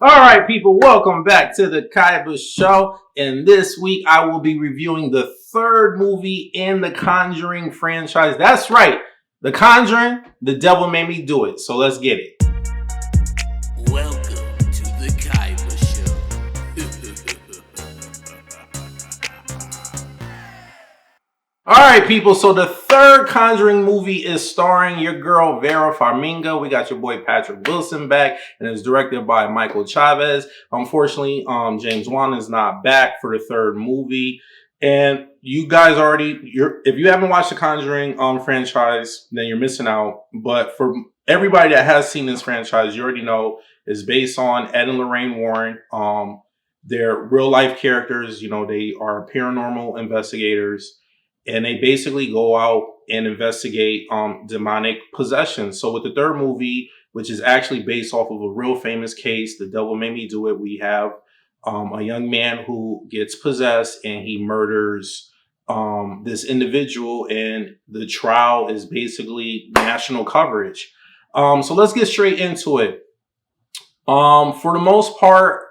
All right, people, welcome back to the Kaiba Show. And this week, I will be reviewing the third movie in the Conjuring franchise. That's right, The Conjuring, The Devil Made Me Do It. So let's get it. Welcome to the Kaiba Show. All right, people. So the third Conjuring movie is starring your girl Vera Farmiga. We got your boy Patrick Wilson back, and it's directed by Michael Chavez. Unfortunately, James Wan is not back for the third movie. And you guys if you haven't watched the Conjuring franchise, then you're missing out. But for everybody that has seen this franchise, you already know it's based on Ed and Lorraine Warren. They're real life characters. You know, they are paranormal investigators, and they basically go out and investigate demonic possession. So with the third movie, which is actually based off of a real famous case, The Devil Made Me Do It, we have a young man who gets possessed and he murders this individual, and the trial is basically national coverage. So let's get straight into it. For the most part,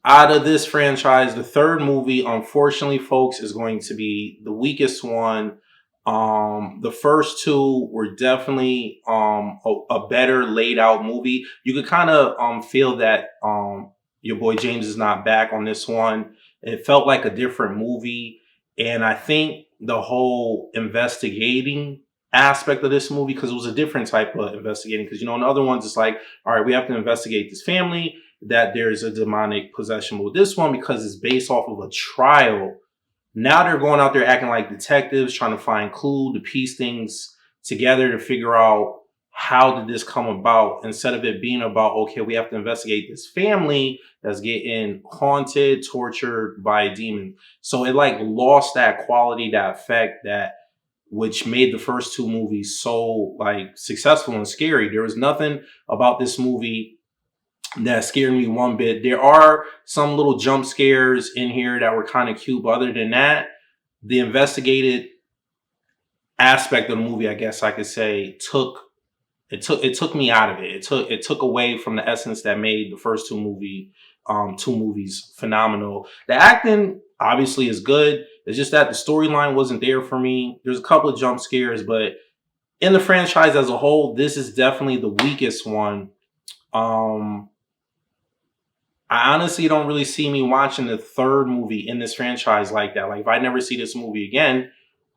out of this franchise, the third movie, unfortunately, folks, is going to be the weakest one. The first two were definitely a better laid out movie. You could kind of feel that your boy James is not back on this one. It felt like a different movie, and I think the whole investigating aspect of this movie, because it was a different type of investigating. Because in the other ones, it's like, all right, we have to investigate this family that there's a demonic possession. With this one, because it's based off of a trial, now they're going out there acting like detectives, trying to find clue to piece things together to figure out how did this come about, instead of it being about, okay, we have to investigate this family that's getting haunted, tortured by a demon. So it like lost that quality, that effect, that which made the first two movies so like successful and scary. There was nothing about this movie that scared me one bit. There are some little jump scares in here that were kind of cute, but other than that, the investigated aspect of the movie, I guess I could say, took me out of it. It took away from the essence that made the first two movies phenomenal. The acting obviously is good. It's just that the storyline wasn't there for me. There's a couple of jump scares, but in the franchise as a whole, this is definitely the weakest one. I honestly don't really see me watching the third movie in this franchise like that. Like, if I never see this movie again,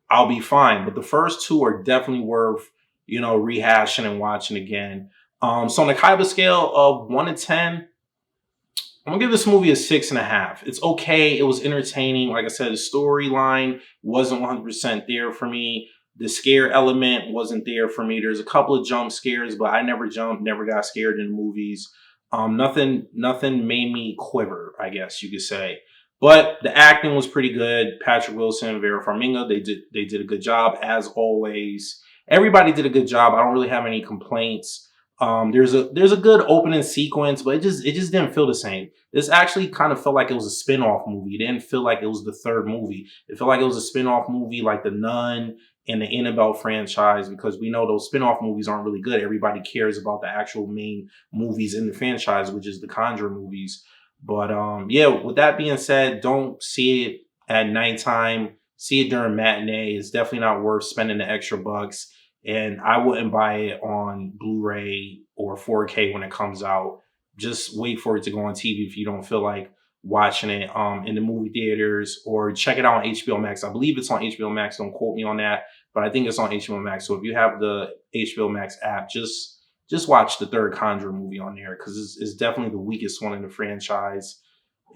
I'll be fine. But the first two are definitely worth, rehashing and watching again. So on the Kaiba scale of 1 to 10, I'm gonna give this movie a 6.5. It's okay. It was entertaining. Like I said, the storyline wasn't 100% there for me. The scare element wasn't there for me. There's a couple of jump scares, but I never jumped, never got scared in movies. Nothing made me quiver, I guess you could say. But the acting was pretty good. Patrick Wilson, Vera Farmiga, they did a good job as always. Everybody did a good job. I don't really have any complaints. There's a good opening sequence, but it just didn't feel the same. This actually kind of felt like it was a spin-off movie. It didn't feel like it was the third movie. It felt like it was a spin-off movie like The Nun and the Annabelle franchise, because we know those spin-off movies aren't really good. Everybody cares about the actual main movies in the franchise, which is the Conjuring movies. But yeah, with that being said, don't see it at nighttime. See it during matinee. It's definitely not worth spending the extra bucks. And I wouldn't buy it on Blu-ray or 4K when it comes out. Just wait for it to go on TV if you don't feel like watching it in the movie theaters, or check it out on HBO Max. I believe it's on HBO Max. Don't quote me on that, but I think it's on HBO Max. So if you have the HBO Max app, just watch the third Conjuring movie on there, because it's definitely the weakest one in the franchise.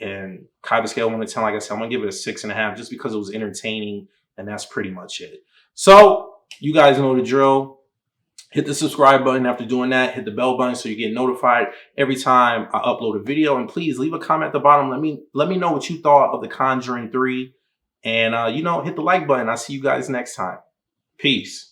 And Kaiba scale 1 to 10, like I said, I'm gonna give it a 6.5, just because it was entertaining, and that's pretty much it. So you guys know the drill. Hit the subscribe button. After doing that, hit the bell button so you get notified every time I upload a video. And please leave a comment at the bottom. Let me know what you thought of The Conjuring 3. And hit the like button. I'll see you guys next time. Peace.